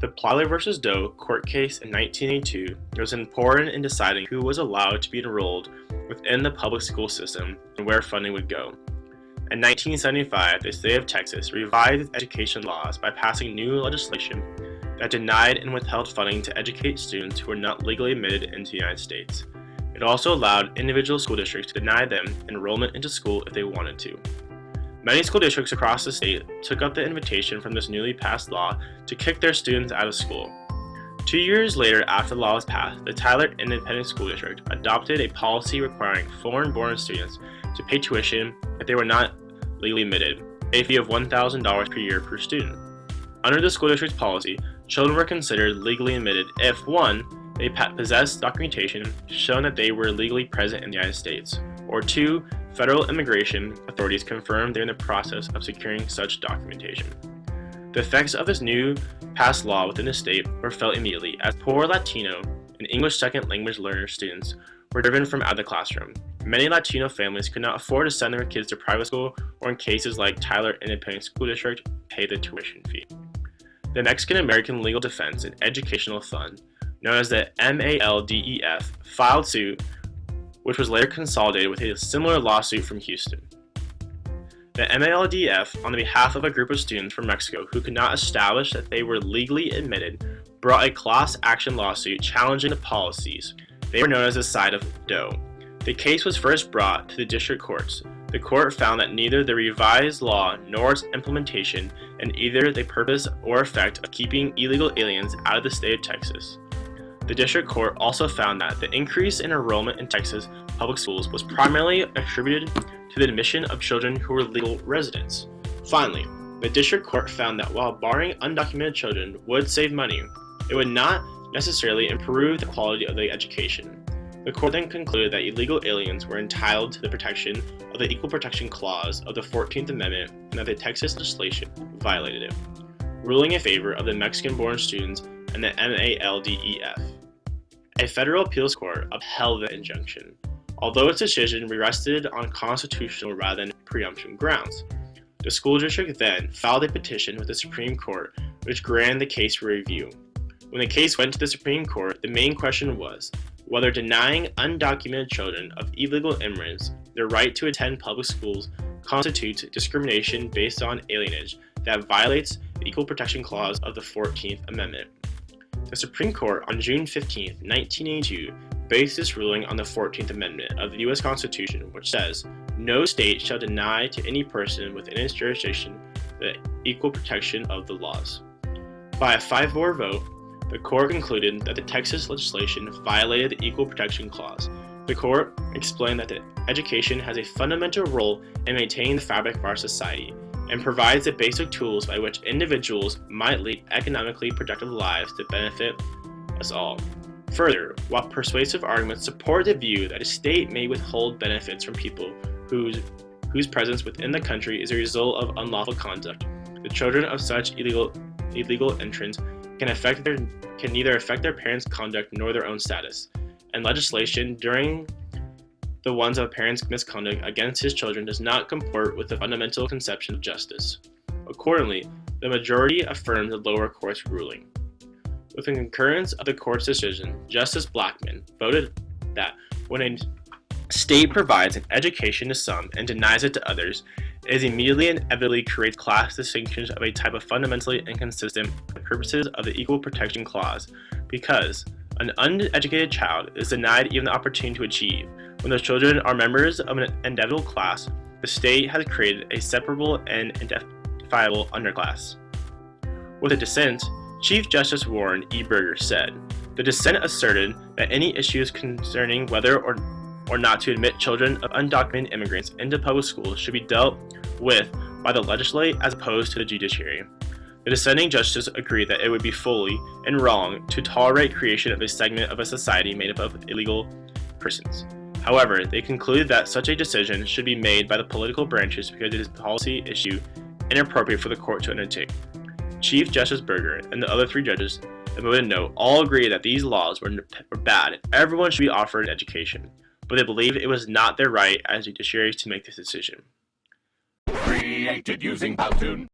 The Plyler versus Doe court case in 1982 was important in deciding who was allowed to be enrolled within the public school system and where funding would go. In 1975, the state of Texas revised its education laws by passing new legislation that denied and withheld funding to educate students who were not legally admitted into the United States. It also allowed individual school districts to deny them enrollment into school if they wanted to. Many school districts across the state took up the invitation from this newly passed law to kick their students out of school. 2 years later, after the law was passed, the Tyler Independent School District adopted a policy requiring foreign-born students to pay tuition if they were not legally admitted, a fee of $1,000 per year per student. Under the school district's policy, children were considered legally admitted if 1. They possessed documentation showing that they were legally present in the United States, or 2. Federal immigration authorities confirmed they're in the process of securing such documentation. The effects of this new passed law within the state were felt immediately as poor Latino and English second language learner students were driven from out of the classroom. Many Latino families could not afford to send their kids to private school, or in cases like Tyler Independent School District, pay the tuition fee. The Mexican American Legal Defense and Educational Fund, known as the MALDEF, filed suit, which was later consolidated with a similar lawsuit from Houston. The MALDF, on the behalf of a group of students from Mexico who could not establish that they were legally admitted, brought a class action lawsuit challenging the policies. They were known as the side of Doe. The case was first brought to the district courts. The court found that neither the revised law nor its implementation had either the purpose or effect of keeping illegal aliens out of the state of Texas. The district court also found that the increase in enrollment in Texas public schools was primarily attributed to the admission of children who were legal residents. Finally, the district court found that while barring undocumented children would save money, it would not necessarily improve the quality of the education. The court then concluded that illegal aliens were entitled to the protection of the Equal Protection Clause of the 14th Amendment and that the Texas legislation violated it, ruling in favor of the Mexican-born students and the MALDEF. A federal appeals court upheld the injunction, although its decision rested on constitutional rather than preemption grounds. The school district then filed a petition with the Supreme Court, which granted the case for review. When the case went to the Supreme Court, the main question was whether denying undocumented children of illegal immigrants their right to attend public schools constitutes discrimination based on alienage that violates the Equal Protection Clause of the 14th Amendment. The Supreme Court on June 15, 1982, based this ruling on the 14th Amendment of the U.S. Constitution, which says, "No state shall deny to any person within its jurisdiction the equal protection of the laws." By a 5-4 vote, the court concluded that the Texas legislation violated the Equal Protection Clause. The court explained that education has a fundamental role in maintaining the fabric of our society, and provides the basic tools by which individuals might lead economically productive lives to benefit us all. Further, while persuasive arguments support the view that a state may withhold benefits from people whose presence within the country is a result of unlawful conduct, the children of such illegal entrants can neither affect their parents' conduct nor their own status, and legislation during the ones of a parent's misconduct against his children does not comport with the fundamental conception of justice. Accordingly, the majority affirmed the lower court's ruling. With the concurrence of the court's decision, Justice Blackmun voted that when a state provides an education to some and denies it to others, it immediately and inevitably creates class distinctions of a type of fundamentally inconsistent with the purposes of the Equal Protection Clause, because an uneducated child is denied even the opportunity to achieve. When those children are members of an inevitable class, the state has created a separable and identifiable underclass. With the dissent, Chief Justice Warren E. Burger said, "The dissent asserted that any issues concerning whether or not to admit children of undocumented immigrants into public schools should be dealt with by the legislature as opposed to the judiciary." The dissenting justice agreed that it would be folly and wrong to tolerate creation of a segment of a society made up of illegal persons. However, they concluded that such a decision should be made by the political branches because it is a policy issue inappropriate for the court to undertake. Chief Justice Burger and the other 3 judges that voted no all agreed that these laws were bad and everyone should be offered an education, but they believed it was not their right as judiciaries to make this decision. Created using Powtoon.